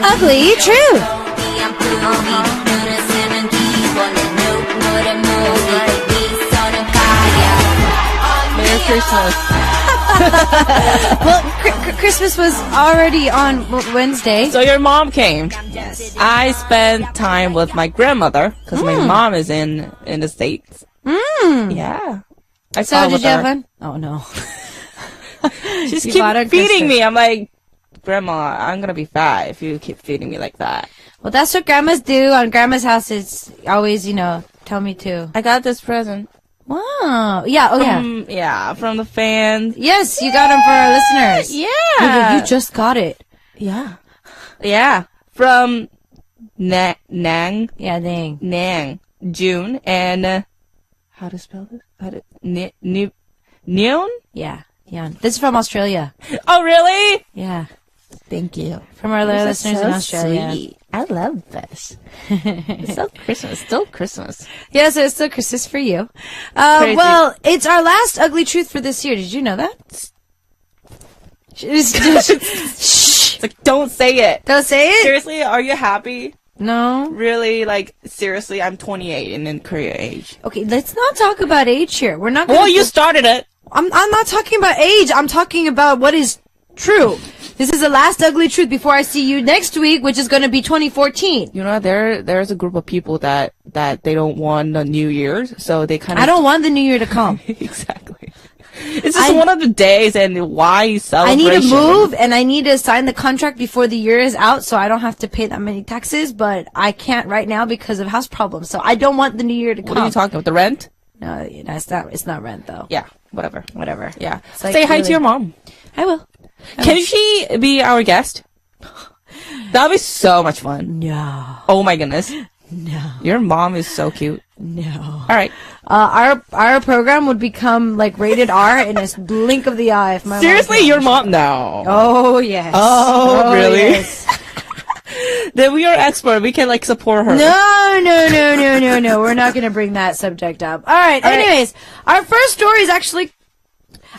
Ugly truth. Merry Christmas. Well, Christmas was already on Wednesday. So your mom came. Yes. I spent time with my grandmother because my mom is in the States. Yeah. So did you have fun? Oh no. She's keep feeding me. I'm like, Grandma, I'm gonna be fat if you keep feeding me like that. Well, that's what grandmas do. On grandma's house, it's always, tell me to. I got this present. Wow. Yeah. Oh, yeah. Yeah, from the fans. Yes, you got them for our listeners. Yeah. You just got it. Yeah. Yeah. From Nang. Yeah, dang. Nang. June. And, how to spell this? Neon? Yeah. Yeah. This is from Australia. Oh, really? Yeah. Thank you. From our listeners in Australia. Sweet. I love this. It's so Christmas. Still Christmas. Yeah, so it's still Christmas for you. Well, it's our last ugly truth for this year. Did you know that? Shh. It's like, don't say it. Don't say it? Seriously, are you happy? No. Really? Like, seriously, I'm 28 and in career age. Okay, let's not talk about age here. We're not Well, you started it. I'm not talking about age. I'm talking about what is true. This is the last ugly truth before I see you next week, which is going to be 2014. You know, there's a group of people that they don't want the New Year's, so they kind of... I don't want the New Year to come. Exactly. It's just one of the days, and why celebration? I need to move, and I need to sign the contract before the year is out, so I don't have to pay that many taxes, but I can't right now because of house problems, so I don't want the New Year to come. What are you talking about? The rent? No, it's not rent, though. Yeah, whatever. Yeah. Like, say hi to your mom. I will. Can she be our guest? That would be so much fun. No. Oh my goodness. No. Your mom is so cute. No. All right. Our program would become like rated R in a blink of the eye if my Seriously, your mom? No. Oh yes. Oh really? Yes. Then we are expert. We can like support her. No. We're not gonna bring that subject up. All right. Anyways, our first story is actually.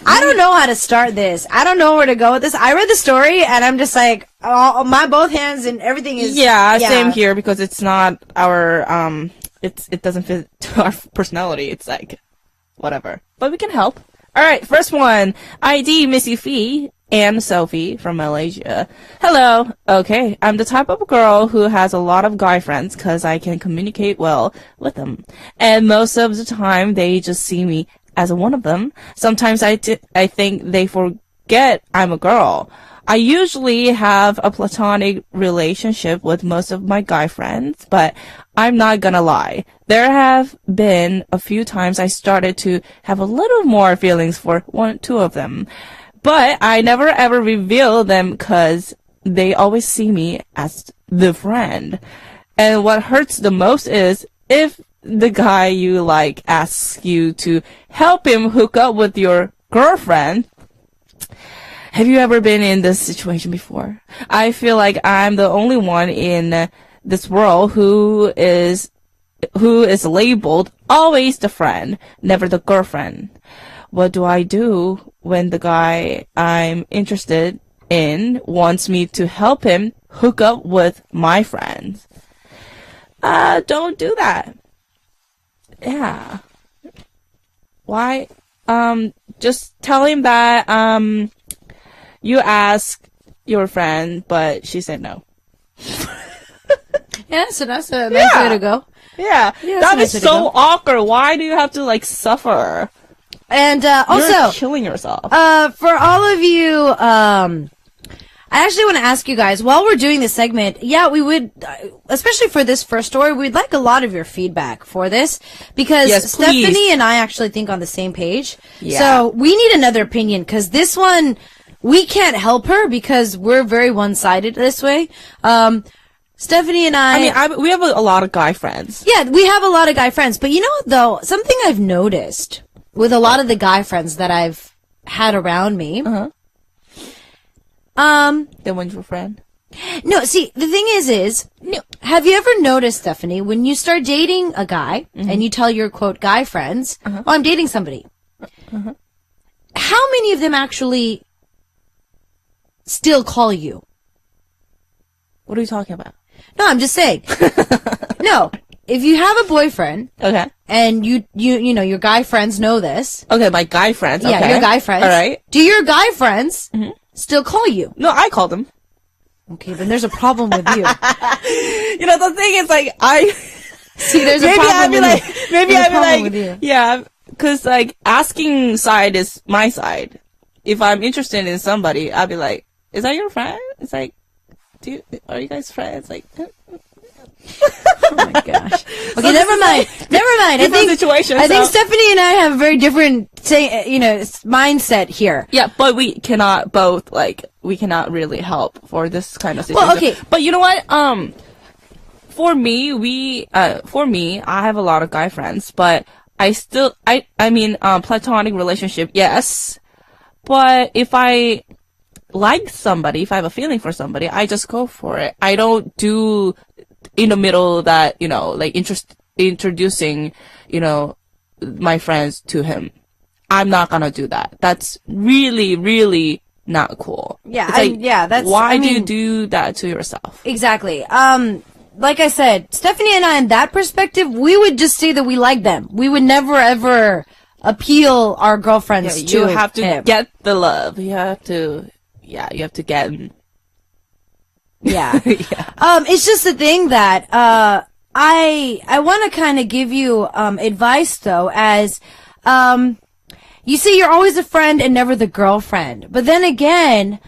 I don't know how to start this. I don't know where to go with this. I read the story and I'm just like, my both hands and everything is. Yeah, same here because it's not our it doesn't fit to our personality. It's like whatever, but we can help. All right, first one. ID Missy Fee and Sophie from Malaysia. Hello. Okay, I'm the type of girl who has a lot of guy friends because I can communicate well with them, and most of the time they just see me as one of them. Sometimes I think they forget I'm a girl. I usually have a platonic relationship with most of my guy friends, but I'm not gonna lie. There have been a few times I started to have a little more feelings for two of them, but I never ever reveal them cause they always see me as the friend. And what hurts the most is if the guy you like asks you to help him hook up with your girlfriend. Have you ever been in this situation before? I feel like I'm the only one in this world who is labeled always the friend, never the girlfriend. What do I do when the guy I'm interested in wants me to help him hook up with my friends? Don't do that. Yeah. Why? Just tell him that, you asked your friend, but she said no. Yeah, so that's a nice way to go. Yeah. That is so awkward. Why do you have to, like, suffer? And, also. You're killing yourself. For all of you, I actually want to ask you guys, while we're doing this segment, yeah, we would, especially for this first story, we'd like a lot of your feedback for this, because Stephanie and I actually think on the same page. Yeah. So we need another opinion, because this one, we can't help her, because we're very one-sided this way. Stephanie and I we have a lot of guy friends. Yeah, we have a lot of guy friends, but you know what, though? Something I've noticed with a lot of the guy friends that I've had around me, The one's your friend? No, see, the thing is, have you ever noticed, Stephanie, when you start dating a guy, and you tell your, quote, guy friends, oh, I'm dating somebody. how many of them actually still call you? What are you talking about? No, I'm just saying. No, if you have a boyfriend, Okay. and you know your guy friends know this. Okay, my guy friends. Yeah, okay. your guy friends. All right. Do your guy friends still call you? No, I call them. Okay, then there's a problem with you. You know, the thing is, like, See, there's a maybe problem I'd be with like, you. maybe There's a I'd be problem like, with you. yeah, because, like, asking side is my side. If I'm interested in somebody, I'd be like, is that your friend? It's like, are you guys friends? Like, Oh my gosh. Okay, never mind. Never mind. different situation, I think so- Stephanie and I have a very different, mindset here. yeah, but we cannot both, like, we cannot really help for this kind of situation. Well, okay. But you know what? For me, I have a lot of guy friends, but I mean, platonic relationship, yes. But if I like somebody, if I have a feeling for somebody, I just go for it. I don't do in the middle that, like introducing, my friends to him. I'm not gonna do that. That's really, really not cool. Yeah, It's like, why do you do that to yourself? Exactly. Like I said, Stephanie and I, in that perspective, we would just say that we like them. We would never ever appeal our girlfriends to You have to him. get the love. You have to get. Yeah. Yeah. It's just the thing that, I want to kind of give you, advice though, as, you see, you're always a friend and never the girlfriend. But then again,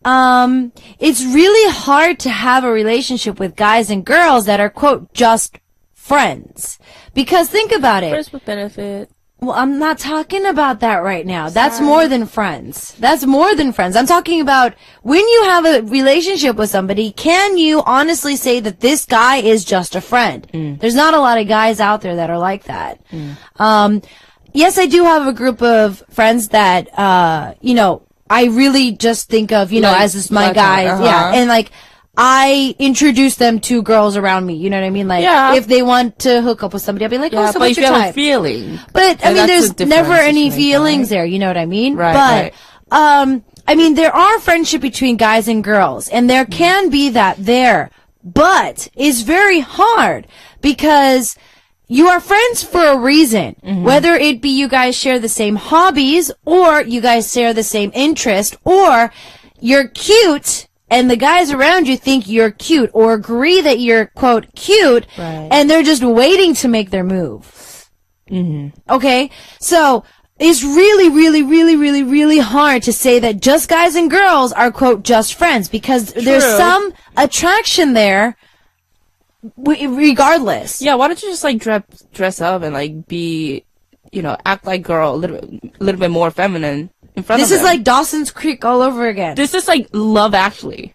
it's really hard to have a relationship with guys and girls that are, quote, just friends. Because think about it. Friends with benefit. Well, I'm not talking about that right now. That's more than friends. That's more than friends. I'm talking about when you have a relationship with somebody, can you honestly say that this guy is just a friend? There's not a lot of guys out there that are like that. Yes, I do have a group of friends that, I really just think of, Like, as just my guys. Yeah. And like, I introduce them to girls around me. You know what I mean? Like, Yeah. if they want to hook up with somebody, I'll be like, Yeah, oh, so but what's if your you have a type? feeling. But, I then mean, that's a there's different never any situation, feelings right? there, you know what I mean? Right, But, I mean, there are friendship between guys and girls, and there can be that there, but it's very hard because you are friends for a reason. Whether it be you guys share the same hobbies, or you guys share the same interest, or you're cute, and the guys around you think you're cute, or agree that you're, quote, cute, Right. and they're just waiting to make their move. Okay? So, it's really, really, really, really, really hard to say that just guys and girls are, quote, just friends, because there's True. some attraction there, regardless. Yeah, why don't you just like dress up and like be, act like girl, a little bit more feminine in front This of is them. like Dawson's Creek all over again. This is like Love Actually.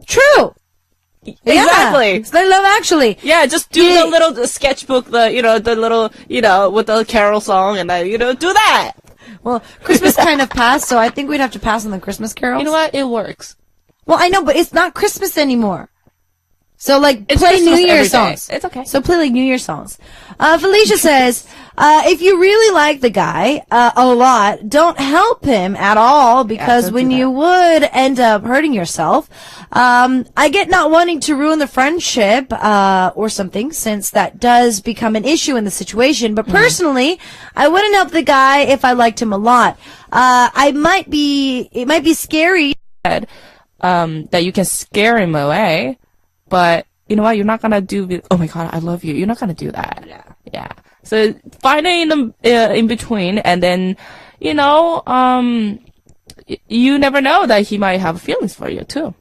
True! Exactly. Yeah. It's like Love Actually. Yeah, just do the little sketchbook, the little, with the Carol song, and do that. Well, Christmas kind of passed, so I think we'd have to pass on the Christmas carols. You know what? It works. Well, I know, but it's not Christmas anymore. So, like, It's play Christmas New Year every day. songs. It's okay. So, play, like, New Year songs. Felicia says, if you really like the guy a lot, don't help him at all, because don't when do you would end up hurting yourself. I get not wanting to ruin the friendship or something, since that does become an issue in the situation. But personally, I wouldn't help the guy if I liked him a lot. It might be scary. That you can scare him away, but you know what? You're not gonna do. Oh my God, I love you. You're not gonna do that. Yeah. So find it in between, and then, you never know that he might have feelings for you too.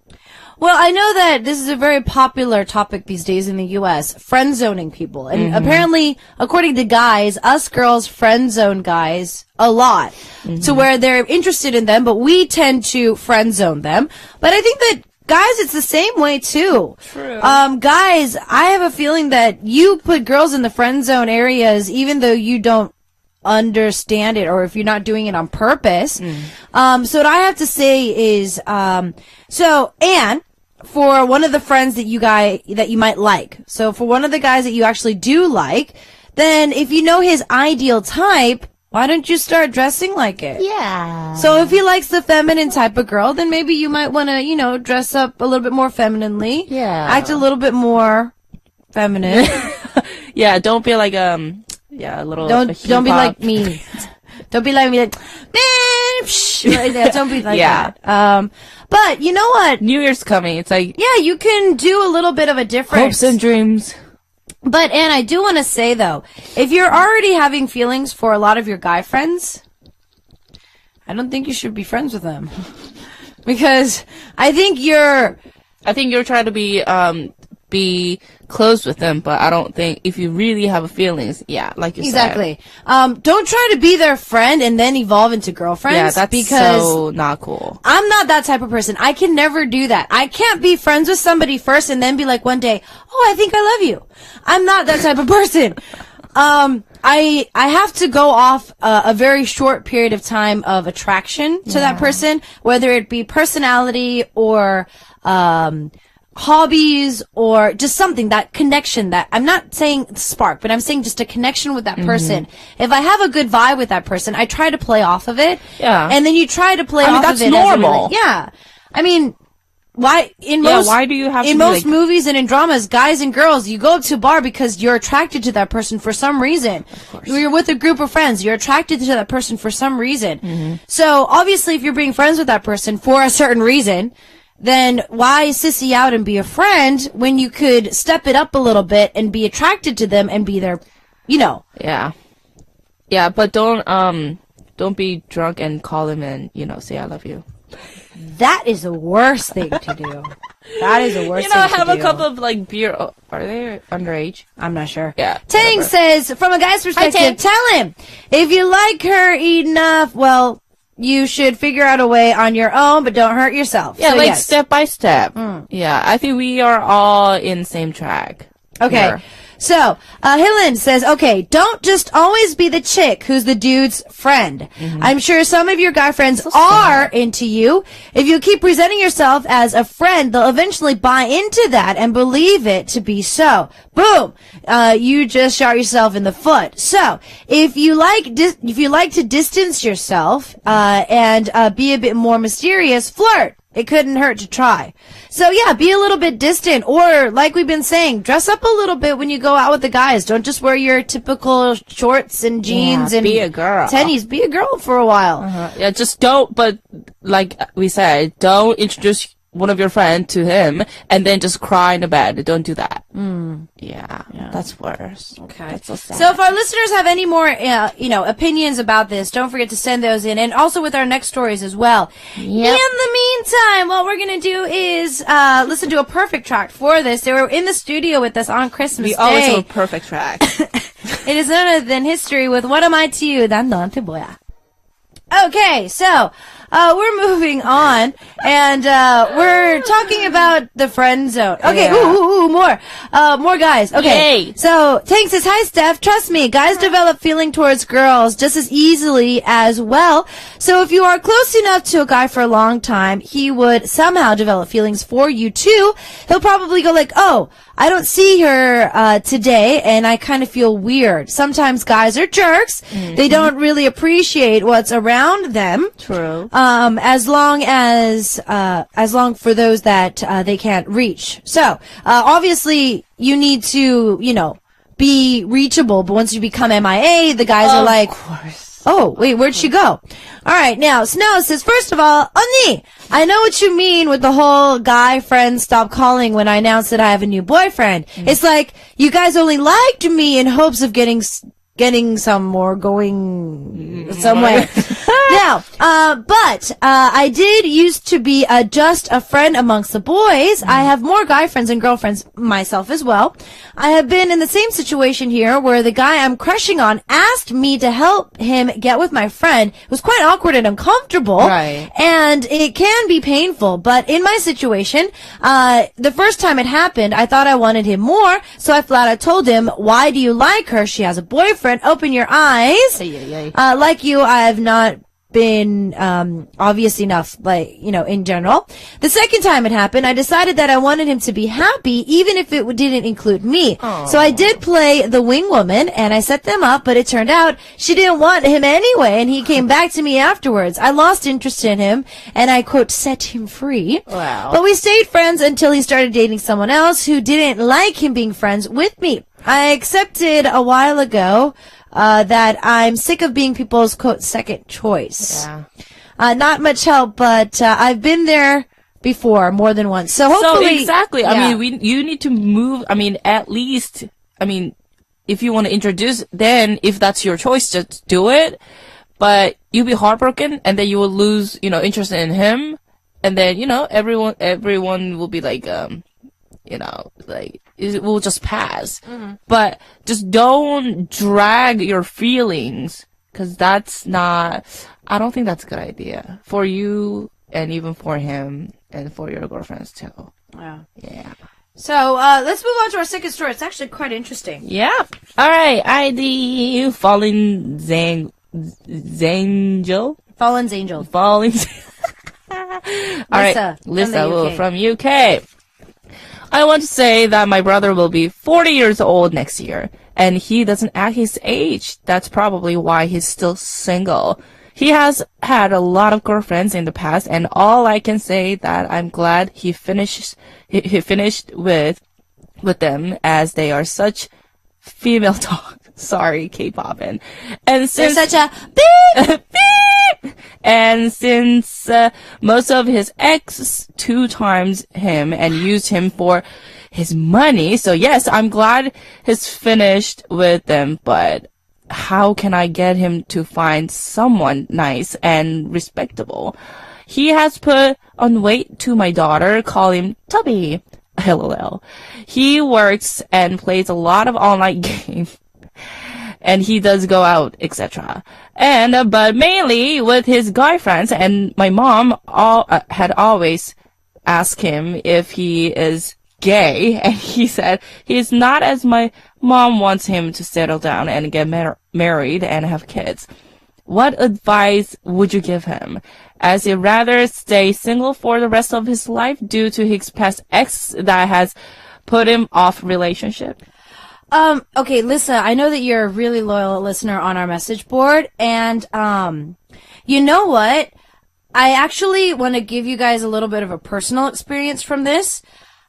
Well, I know that this is a very popular topic these days in the U.S., friend zoning people. And apparently, according to guys, us girls friend zone guys a lot to where they're interested in them, but we tend to friend zone them. But I think that guys, it's the same way too. True. Guys, I have a feeling that you put girls in the friend zone areas even though you don't understand it, or if you're not doing it on purpose. So what I have to say is, and for one of the friends that you might like, so for one of the guys that you actually do like, then if you know his ideal type, Why don't you start dressing like it? Yeah. So if he likes the feminine type of girl, then maybe you might want to, dress up a little bit more femininely. Yeah. Act a little bit more feminine. Yeah, don't be like, a little... Don't be like me. Don't be like me, like, man, psh. Don't be like that. But you know what? New Year's coming. It's like... Yeah, you can do a little bit of a difference. Hopes and dreams. But, Anne, I do want to say, though, if you're already having feelings for a lot of your guy friends, I don't think you should be friends with them. Because I think you're trying to be close with them, but I don't think if you really have feelings, like you said. Don't try to be their friend and then evolve into girlfriends. Yeah, that's because so not cool. I'm not that type of person. I can never do that. I can't be friends with somebody first and then be like one day, oh, I think I love you. I'm not that type of person. I have to go off a very short period of time of attraction to that person, whether it be personality or hobbies or just something, that connection, that I'm not saying spark, but I'm saying just a connection with that person. If I have a good vibe with that person, I try to play off of it. Yeah. And then you try to play off that's of it. Normal. I mean, why do you have in most movies and in dramas, guys and girls, you go up to a bar because you're attracted to that person for some reason. Of course. You're with a group of friends, you're attracted to that person for some reason. So obviously if you're being friends with that person for a certain reason, then why sissy out and be a friend when you could step it up a little bit and be attracted to them and be their, Yeah. Yeah, but don't be drunk and call them and, say I love you. That is the worst thing to do. That is the worst thing to do. Have a cup of, beer. Oh, are they underage? I'm not sure. Yeah. Tang says, from a guy's perspective, tell him, if you like her enough, well, you should figure out a way on your own, but don't hurt yourself. Yeah, so, step by step. Yeah, I think we are all in the same track. Okay. Here. So, Hillen says, okay, don't just always be the chick who's the dude's friend. I'm sure some of your guy friends are into you. If you keep presenting yourself as a friend, they'll eventually buy into that and believe it to be so. Boom! You just shot yourself in the foot. So, if you like to distance yourself, and be a bit more mysterious, flirt. It couldn't hurt to try. So yeah, be a little bit distant, or like we've been saying, dress up a little bit when you go out with the guys. Don't just wear your typical shorts and jeans and be a girl. Tennies. Be a girl for a while. Yeah, just don't. But like we said, don't introduce one of your friends to him and then just cry in the bed. Don't do that. Yeah, that's worse. Okay. That's so sad. So if our listeners have any more, opinions about this, don't forget to send those in, and also with our next stories as well. Yep. In the meantime, what we're gonna do is listen to a perfect track for this. They were in the studio with us on Christmas Day. We always have a perfect track. It is none other than history with What Am I to You? Dan 너한테 뭐야? Okay, so we're moving on, and we're talking about the friend zone. Okay, more guys. Okay, Yay. So Tank says, "Hi, Steph. Trust me, guys develop feeling towards girls just as easily as well. So if you are close enough to a guy for a long time, he would somehow develop feelings for you too. He'll probably go like, oh, I don't see her today, and I kind of feel weird. Sometimes guys are jerks. They don't really appreciate what's around them. True. As long for those that they can't reach. So obviously you need to, be reachable. But once you become MIA, the guys are like, of course. Oh, wait, where'd she go? All right, now, Snow says, first of all, Oni, I know what you mean with the whole guy friends stop calling when I announced that I have a new boyfriend. It's like, you guys only liked me in hopes of getting some or going somewhere. Now, but I did used to be just a friend amongst the boys. I have more guy friends and girlfriends myself as well. I have been in the same situation here where the guy I'm crushing on asked me to help him get with my friend. It was quite awkward and uncomfortable. Right. And it can be painful, but in my situation, the first time it happened, I thought I wanted him more, so I flat out told him, why do you like her? She has a boifriend. Open your eyes. Like you, I have not been obvious enough, like, in general. The second time it happened, I decided that I wanted him to be happy, even if it didn't include me. Aww. So I did play the wing woman, and I set them up, but it turned out she didn't want him anyway, and he came back to me afterwards. I lost interest in him, and I, quote, set him free. Wow. But we stayed friends until he started dating someone else who didn't like him being friends with me. I accepted a while ago that I'm sick of being people's, quote, second choice. Yeah. Not much help, but I've been there before more than once. So hopefully... So exactly. Yeah. I mean, you need to move. I mean, at least, if you want to introduce, then if that's your choice, just do it. But you'll be heartbroken, and then you will lose, interest in him. And then, everyone will be like, it will just pass. Mm-hmm. But just don't drag your feelings, because I don't think that's a good idea for you and even for him and for your girlfriends too. Wow. Yeah. So, let's move on to our second story. It's actually quite interesting. Yeah. All right. ID Fallen Zangel. Fallen's Angel. Fallen. All right. Lisa from UK. I want to say that my brother will be 40 years old next year, and he doesn't act his age. That's probably why he's still single. He has had a lot of girlfriends in the past, and all I can say that I'm glad he finished with them, as they are such female talk. Sorry, K-poppin. And since they're such a beep! beep! And since most of his ex 2 times him and used him for his money, so yes, I'm glad he's finished with them, but how can I get him to find someone nice and respectable? He has put on weight to my daughter, call him Tubby. LOL. He works and plays a lot of online games. And he does go out, etc. And, but mainly with his guy friends, and my mom had always asked him if he is gay, and he said he's not, as my mom wants him to settle down and get married and have kids. What advice would you give him? As he'd rather stay single for the rest of his life due to his past ex that has put him off relationship? Okay, Lisa, I know that you're a really loyal listener on our message board, and, you know what? I actually want to give you guys a little bit of a personal experience from this.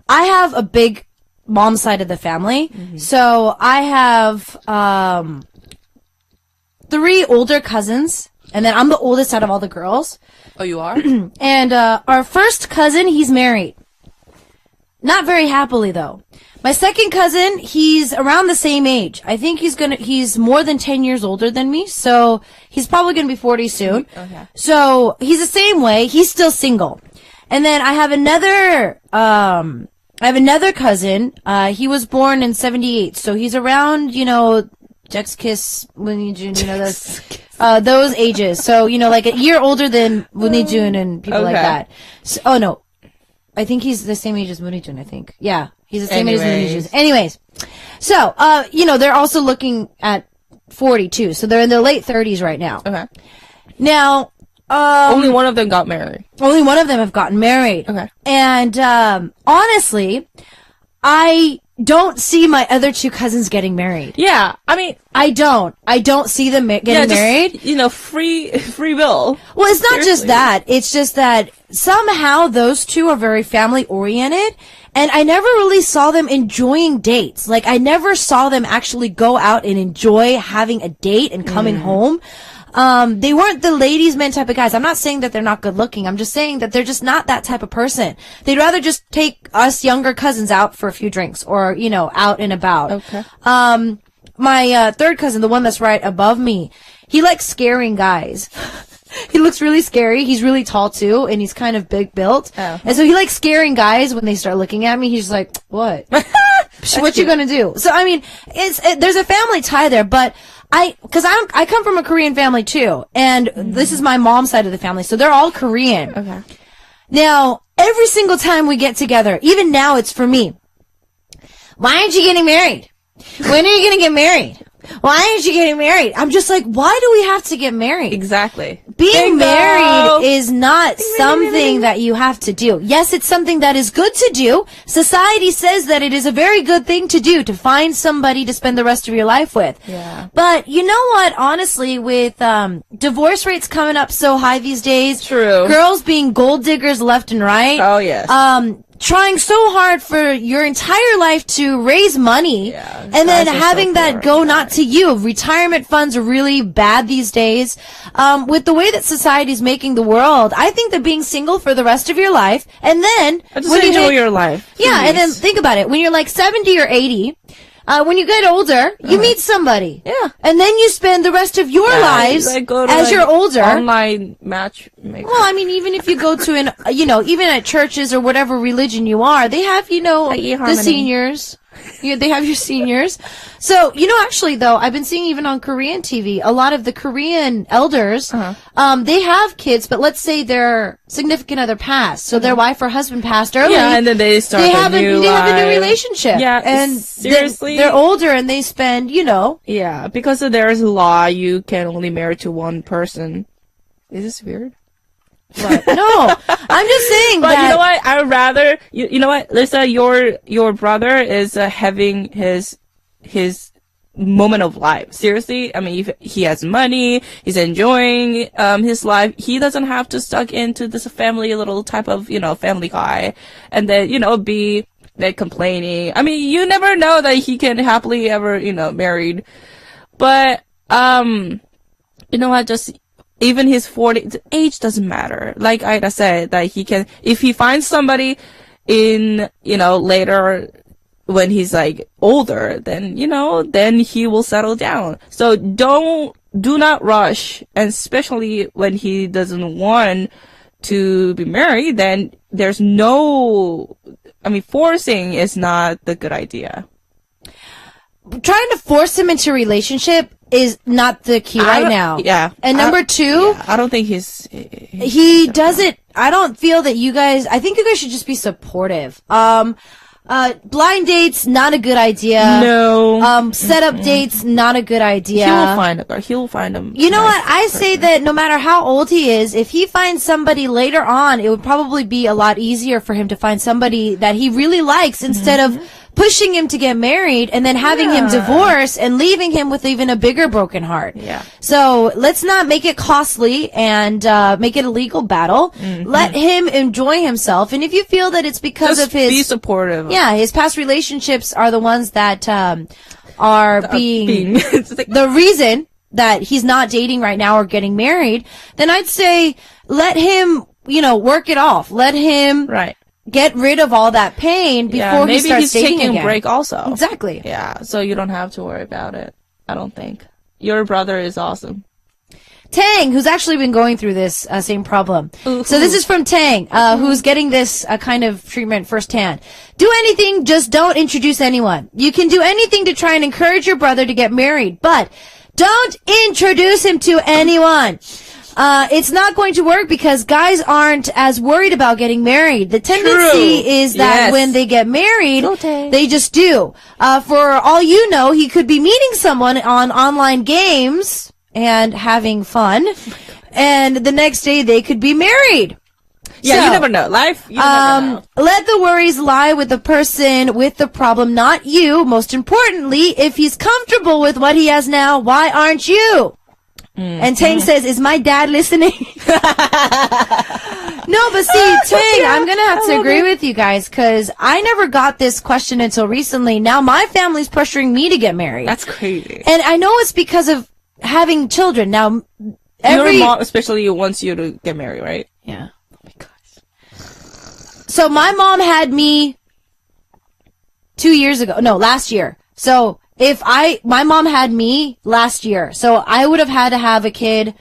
I have a big mom side of the family, so I have, 3 older cousins, and then I'm the oldest out of all the girls. Oh, you are? And, our first cousin, he's married. Not very happily, though. My second cousin, he's around the same age. I think he's more than 10 years older than me, so he's probably gonna be 40 soon. Okay. So, he's the same way. He's still single. And then I have another cousin. He was born in 78, so he's around, Jack's Kiss, Looney June, those ages. So, like a year older than Looney June and people like that. So, oh no. I think he's the same age as Looney June, I think. Yeah. He's the same age as Looney June. Anyways. So, they're also looking at 42. So they're in their late 30s right now. Okay. Now, only one of them got married. Only one of them have gotten married. Okay. And, honestly, I don't see my other 2 cousins getting married. Yeah. I mean, I don't see them getting married. Free will. Well, it's not just that. It's just that somehow those 2 are very family oriented, and I never really saw them enjoying dates. Like, I never saw them actually go out and enjoy having a date and coming home. They weren't the ladies' man type of guys. I'm not saying that they're not good looking. I'm just saying that they're just not that type of person. They'd rather just take us younger cousins out for a few drinks or, out and about. Okay. My third cousin, the one that's right above me, he likes scaring guys. He looks really scary. He's really tall too, and he's kind of big built. Oh. And so he likes scaring guys when they start looking at me. He's just like, what? What you gonna do? So, I mean, there's a family tie there, but because I come from a Korean family too, and this is my mom's side of the family, so they're all Korean. Okay. Now, every single time we get together, even now it's for me. Why aren't you getting married? When are you gonna get married? why aren't you getting married? I'm just like, why do we have to get married? Exactly. Being married is not something that you have to do. Yes, it's something that is good to do. Society says that it is a very good thing to do, to find somebody to spend the rest of your life with. Yeah. But you know what? Honestly, with divorce rates coming up so high these days, True. Girls being gold diggers left and right. Oh, yes. Trying so hard for your entire life to raise money, and then guys are having so that poor. go not to you. Retirement funds are really bad these days. With the way that society is making the world, I think that being single for the rest of your life, and then Just enjoy your life. yeah, please. and then think about it. When you're like 70 or 80, when you get older, you meet somebody. Yeah. And then you spend the rest of your lives like go to, as like, you're older. Online matchmaking. Well, I mean, even if you go to an, even at churches or whatever religion you are, they have, the eHarmony. seniors. Yeah, they have your seniors. So, actually though, I've been seeing even on Korean TV, a lot of the Korean elders, they have kids, but let's say their significant other passed. So their wife or husband passed early. Yeah, and then they start They have a new life. relationship. Yeah, and seriously? they're older and they spend, Yeah, because there's a law, you can only marry to one person. Is this weird? But no, I'm just saying But that. you know what? I would rather you know what, Lisa, your brother is having his moment of life. Seriously, I mean, if he has money, he's enjoying his life. He doesn't have to stuck into this family little type of family guy, and then be like complaining. I mean, you never know that he can happily ever married, but you know what? Just even his 40, the age doesn't matter. Like Ida said, that he can, if he finds somebody in, later when he's like older, then, then he will settle down. So do not rush. And especially when he doesn't want to be married, then there's forcing is not the good idea. Trying to force him into a relationship is not the key right now. Yeah. And number two, I don't think he doesn't. I don't feel that you guys. I think you guys should just be supportive. Blind dates, not a good idea. No. Set up dates, not a good idea. He'll find them. You know what? I say that no matter how old he is, if he finds somebody later on, it would probably be a lot easier for him to find somebody that he really likes instead of pushing him to get married and then having him divorce and leaving him with even a bigger broken heart. Yeah. So let's not make it costly and make it a legal battle. Let him enjoy himself. And if you feel that it's because Just of his... be supportive. Yeah, his past relationships are the ones that are being the reason that he's not dating right now or getting married, then I'd say let him, work it off. Let him get rid of all that pain before he starts dating taking again. a break also. Exactly. Yeah, so you don't have to worry about it. I don't think. Your brother is awesome. Tang, who's actually been going through this same problem. Ooh. So this is from Tang, who's getting this kind of treatment firsthand. Do anything, just don't introduce anyone. You can do anything to try and encourage your brother to get married, but don't introduce him to anyone. It's not going to work because guys aren't as worried about getting married. The tendency is that when they get married, they just do. For all you know, he could be meeting someone on online games and having fun, and the next day they could be married. Yeah, you never know. Life, you never know. Let the worries lie with the person with the problem, not you. Most importantly, if he's comfortable with what he has now, why aren't you? And Tang says, is my dad listening? No, but see, Tang, I'm going to have to agree with you guys because I never got this question until recently. Now my family's pressuring me to get married. That's crazy. And I know it's because of having children. Now, your mom especially wants you to get married, right? Yeah. Oh my gosh. So my mom had me 2 years ago. No, last year. So my mom had me last year, so I would have had to have a kid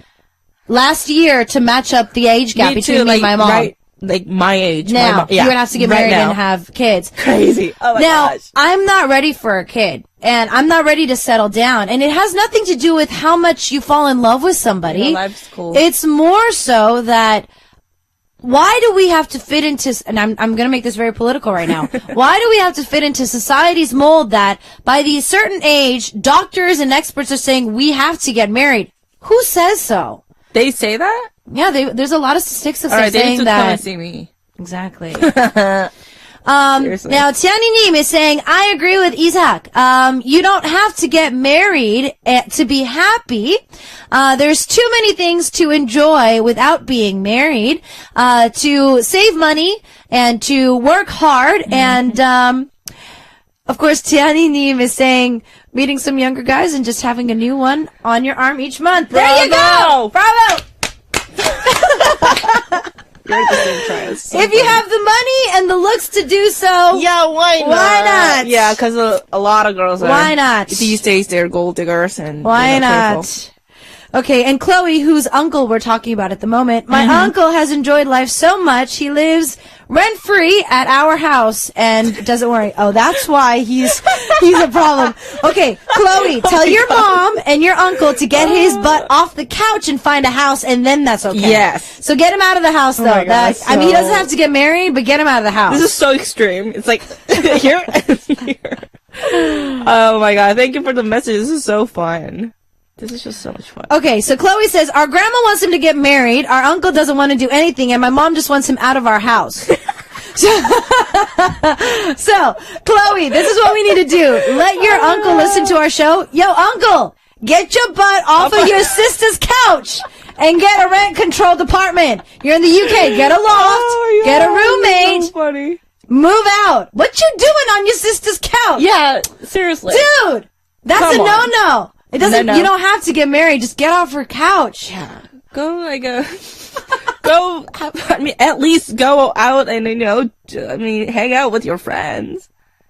last year to match up the age gap between me and my mom. Right, like my age. Now, you would have to get married and have kids. Crazy. Oh my gosh. I'm not ready for a kid, and I'm not ready to settle down, and it has nothing to do with how much you fall in love with somebody. Life's cool. It's more so that why do we have to fit into, and I'm going to make this very political right now. Why do we have to fit into society's mold that by the certain age, doctors and experts are saying we have to get married? Who says so? They say that? Yeah, there's a lot of statistics that Alright, saying they need to that. come and see me. Exactly. Seriously. Now, Tiani Neem is saying, I agree with Isaac. You don't have to get married to be happy. There's too many things to enjoy without being married. To save money and to work hard. And, of course, Tiani Neem is saying, meeting some younger guys and just having a new one on your arm each month. There you go! Bravo! You're the same trials. So if you have the money and the looks to do so, yeah, why not? Why not? Yeah, because a lot of girls are. Why not? These days, they're gold diggers and. Why not? Okay, and Chloe, whose uncle we're talking about at the moment, my uncle has enjoyed life so much, he lives rent-free at our house and doesn't worry. Oh, that's why he's a problem. Okay, Chloe, tell your mom and your uncle to get his butt off the couch and find a house, and then that's okay. Yes. So get him out of the house, though. my God, I mean, he doesn't have to get married, but get him out of the house. This is so extreme. It's like, here and here. Oh my God, thank you for the message. This is so fun. This is just so much fun. Okay, so Chloe says, our grandma wants him to get married, our uncle doesn't want to do anything, and my mom just wants him out of our house. So, Chloe, this is what we need to do. Let your uncle listen to our show. Yo, uncle, get your butt off of your sister's couch and get a rent-controlled apartment. You're in the UK. Get a loft, get a roommate, so funny. move out. What you doing on your sister's couch? Yeah, seriously. Dude, that's Come a on. no-no. It doesn't. No. You don't have to get married. Just get off her couch. Yeah. Go like go. I mean, at least go out and hang out with your friends.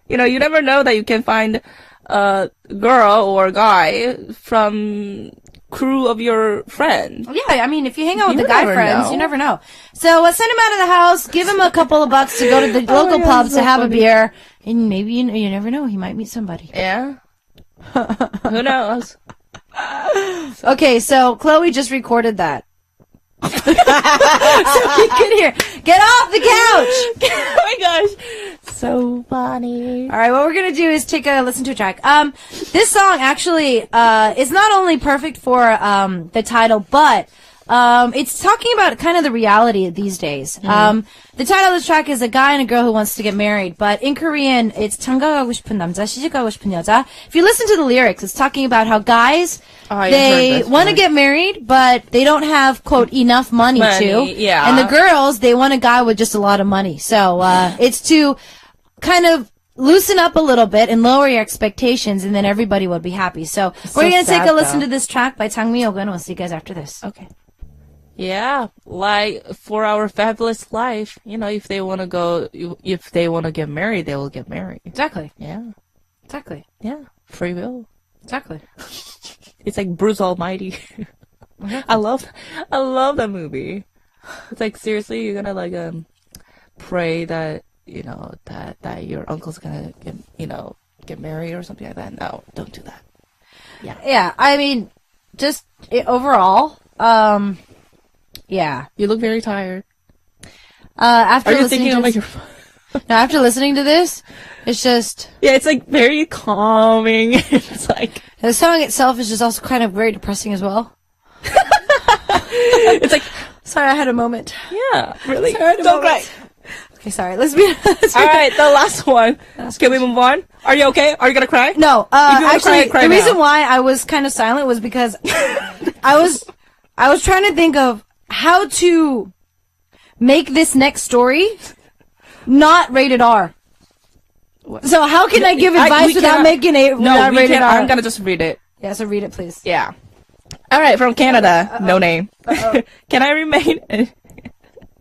You never know that you can find a girl or a guy from crew of your friend. Yeah, I mean, if you hang out with You the guy never friends, know. you never know. So send him out of the house. Give him a couple of bucks to go to the local yeah, pubs so to have funny. a beer, and maybe you never know. He might meet somebody. Yeah. Who knows? Okay, so Chloe just recorded that. So you can hear. Get off the couch! Oh my gosh. So funny. All right, what we're gonna do is take a listen to a track. This song actually is not only perfect for the title, but it's talking about kind of the reality these days. The title of this track is a guy and a girl who wants to get married, but in Korean, it's 장가가고 싶은 남자, 시집가고 싶은 여자. If you listen to the lyrics, it's talking about how guys, they want to get married, but they don't have, quote, enough money to. Yeah. And the girls, they want a guy with just a lot of money. So, it's to kind of loosen up a little bit and lower your expectations, and then everybody will be happy. So, we're going to take a listen to this track by Chang Mi-yogun, and we'll see you guys after this. Okay. Yeah, like for our fabulous life, if they want to get married, they will get married. Exactly. Yeah. Exactly. Yeah. Free will. Exactly. It's like Bruce Almighty. I love that movie. It's like, seriously, you're gonna pray that, that your uncle's gonna get married or something like that. No, don't do that. Yeah. Yeah, I mean, just overall, yeah. You look very tired. After Are you listening thinking to about this, your... no, after listening to this, it's just Yeah, it's like very calming. It's like... the song itself is just also kind of very depressing as well. It's like... Sorry, I had a moment. Yeah, really. Sorry, I had a Don't moment. cry. Okay, sorry. Let's be. Alright, the last one. Can we move on? Are you okay? Are you gonna cry? No, If you wanna actually, cry the now. reason why I was kind of silent was because I was trying to think of how to make this next story not rated R. So how can I give advice without making it not we rated can't. R? I'm gonna just read it. Yeah, so read it, please. Yeah. Alright, from Canada. No name. Can I remain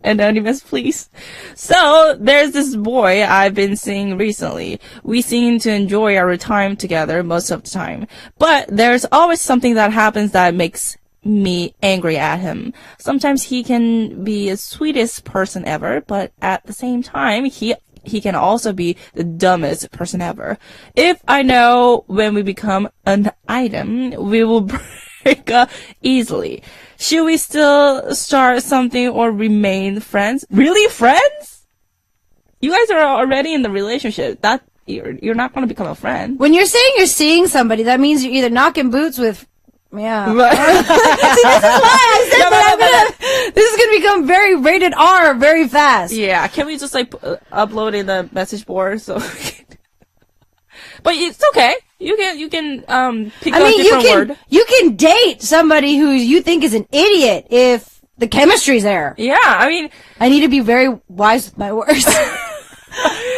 anonymous, please? So, there's this boy I've been seeing recently. We seem to enjoy our time together most of the time. But there's always something that happens that makes me angry at him. Sometimes he can be the sweetest person ever, but at the same time, he can also be the dumbest person ever. If I know when we become an item, we will break up easily. Should we still start something or remain friends? Really, friends? You guys are already in the relationship. That you're not going to become a friend. When you're saying you're seeing somebody, that means you're either knocking boots with. Yeah. Right. See, this is why I said that this is gonna become very rated R very fast. Yeah. Can we just like upload in the message board so? But it's okay. You can pick a different word. You can date somebody who you think is an idiot if the chemistry's there. Yeah. I mean, I need to be very wise with my words.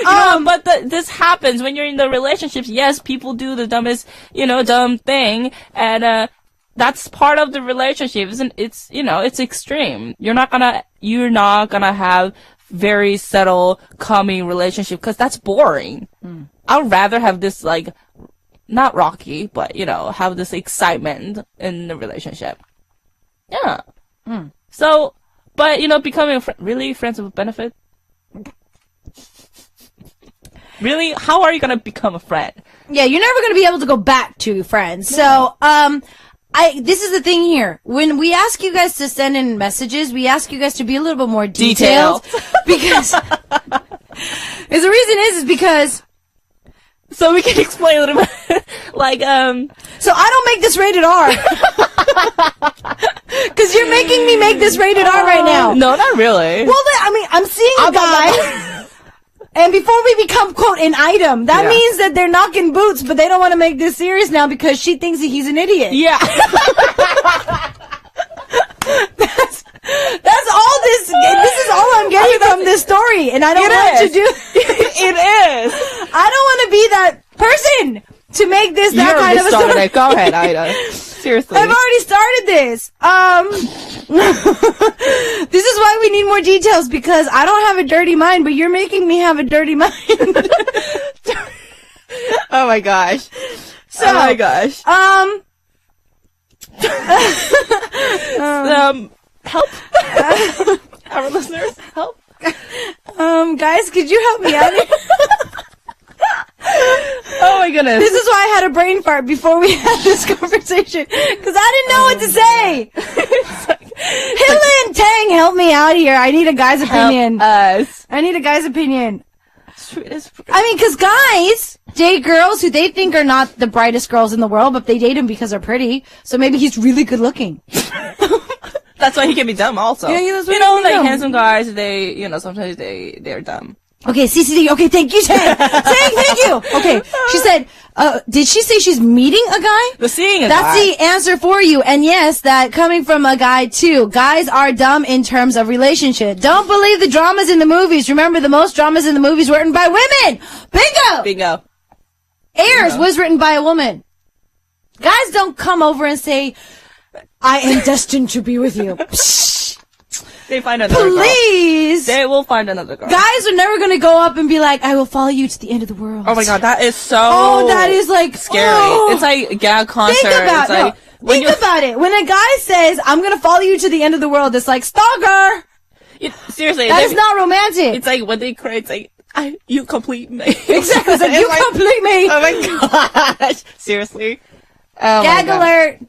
But this happens when you're in the relationships. Yes, people do the dumbest, dumb thing, and that's part of the relationship. It's it's extreme. You're not gonna have very settled, calming relationship because that's boring. I'd rather have this like, not rocky, but have this excitement in the relationship. Yeah. So, but becoming really friends with benefit. Really? How are you gonna become a friend? Yeah, you're never gonna be able to go back to friends. No. So, this is the thing here. When we ask you guys to send in messages, we ask you guys to be a little bit more detailed. Because, the reason is because, so we can explain a little bit, like, so I don't make this rated R. Cause you're making me make this rated R right now. No, not really. Well, I mean, I'm seeing a guy. And before we become, quote, an item, that means that they're knocking boots, but they don't want to make this serious now because she thinks that he's an idiot. Yeah. That's all this is all I'm getting from this story, and I don't want to do it is. I don't want to be that person to make this that kind of a story. Go ahead, Ida. Seriously. I've already started this. This is why we need more details, because I don't have a dirty mind, but you're making me have a dirty mind. Oh my gosh. So, oh my gosh. Help. Our listeners, help. Guys, could you help me out here? Oh my goodness. This is why I had a brain fart before we had this conversation, because I didn't know what to say. Hylan, Tang, help me out here. I need a guy's opinion. I need a guy's opinion. I mean, because guys date girls who they think are not the brightest girls in the world, but they date him because they're pretty. So maybe he's really good looking. That's why he can be dumb also. Yeah, that's why like handsome guys, they, sometimes they're dumb. Okay, CCD. Okay, thank you, Tang. Thank you. Okay, she said, did she say she's meeting a guy? Seeing a guy. That's the answer for you. And yes, that coming from a guy too. Guys are dumb in terms of relationship. Don't believe the dramas in the movies. Remember, the most dramas in the movies were written by women. Bingo. Heirs was written by a woman. Guys don't come over and say, I am destined to be with you. They find another girl. Please! They will find another girl. Guys are never gonna go up and be like, I will follow you to the end of the world. Oh my god, that is so that is like scary. Oh. It's like a gag concert. Think about it. When a guy says, I'm gonna follow you to the end of the world, it's like, stalker! Seriously. That is not romantic. It's like when they cry, it's like, you complete me. Exactly. It's like, you complete me. Oh my gosh. Seriously? Oh Gag alert.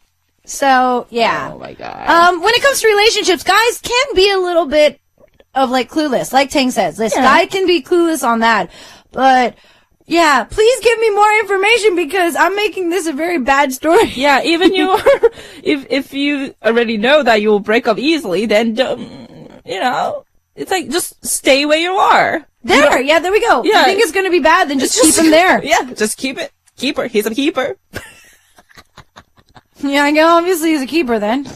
So, yeah. Oh my god. When it comes to relationships, guys can be a little bit of like clueless, like Tang says. This guy can be clueless on that. But, yeah, please give me more information because I'm making this a very bad story. Yeah, even if you already know that you will break up easily, then, it's like, just stay where you are. There we go. Yeah. If you think it's gonna be bad, then just keep him there. Yeah, just keep it. Keeper. He's a keeper. Yeah, I know. Obviously, he's a keeper then.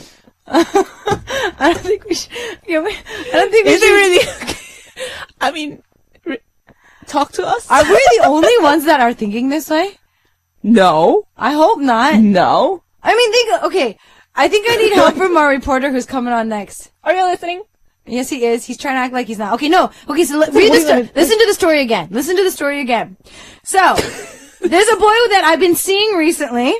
I don't think we should. I don't think we should. Really? I mean, talk to us. Are we the only ones that are thinking this way? No. I hope not. No. I mean, okay. I think I need help from our reporter who's coming on next. Are you listening? Yes, he is. He's trying to act like he's not. Okay, no. Okay, so read the story. Listen to the story again. So, there's a boy that I've been seeing recently.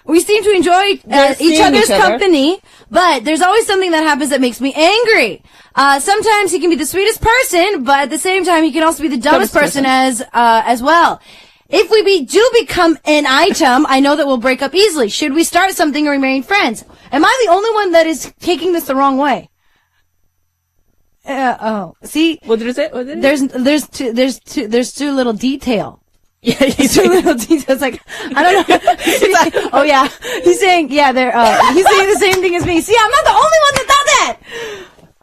We seem to enjoy each other's company, but there's always something that happens that makes me angry. Sometimes he can be the sweetest person, but at the same time, he can also be the dumbest person as well. If we do become an item, I know that we'll break up easily. Should we start something or remain friends? Am I the only one that is taking this the wrong way? See? What did it say? There's too little detail. Yeah, He's too little details. Like, I don't know. Oh yeah. He's saying, yeah, he's saying the same thing as me. See, I'm not the only one that thought that!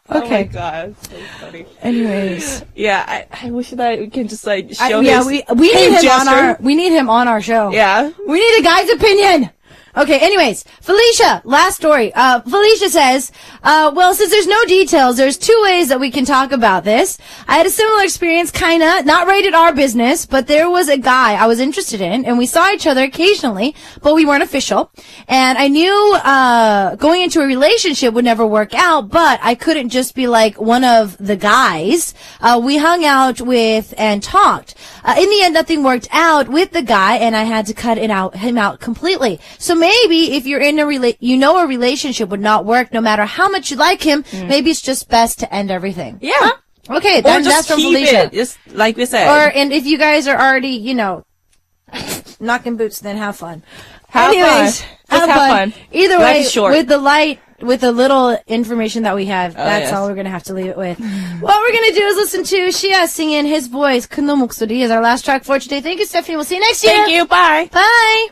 Okay. Oh my god, so funny. Anyways. Yeah, I wish that we can just like show we need him on our show. Yeah. We need a guy's opinion. Okay, anyways, Felicia, last story. Felicia says, well, since there's no details, there's two ways that we can talk about this. I had a similar experience, kinda, not rated R business, but there was a guy I was interested in, and we saw each other occasionally, but we weren't official. And I knew, going into a relationship would never work out, but I couldn't just be like one of the guys. We hung out with and talked. In the end, nothing worked out with the guy, and I had to cut him out completely. So maybe if you're in a relationship would not work no matter how much you like him, maybe it's just best to end everything. Yeah. Huh? Okay, that's from Felicia. Just like we said. And if you guys are already, knocking boots, then have fun. Have fun. Either way, with the little information that we have, that's all we're going to have to leave it with. What we're going to do is listen to Shia sing in his voice. 큰 목소리 is our last track for today. Thank you, Stephanie. We'll see you next year. Thank you. Bye. Bye.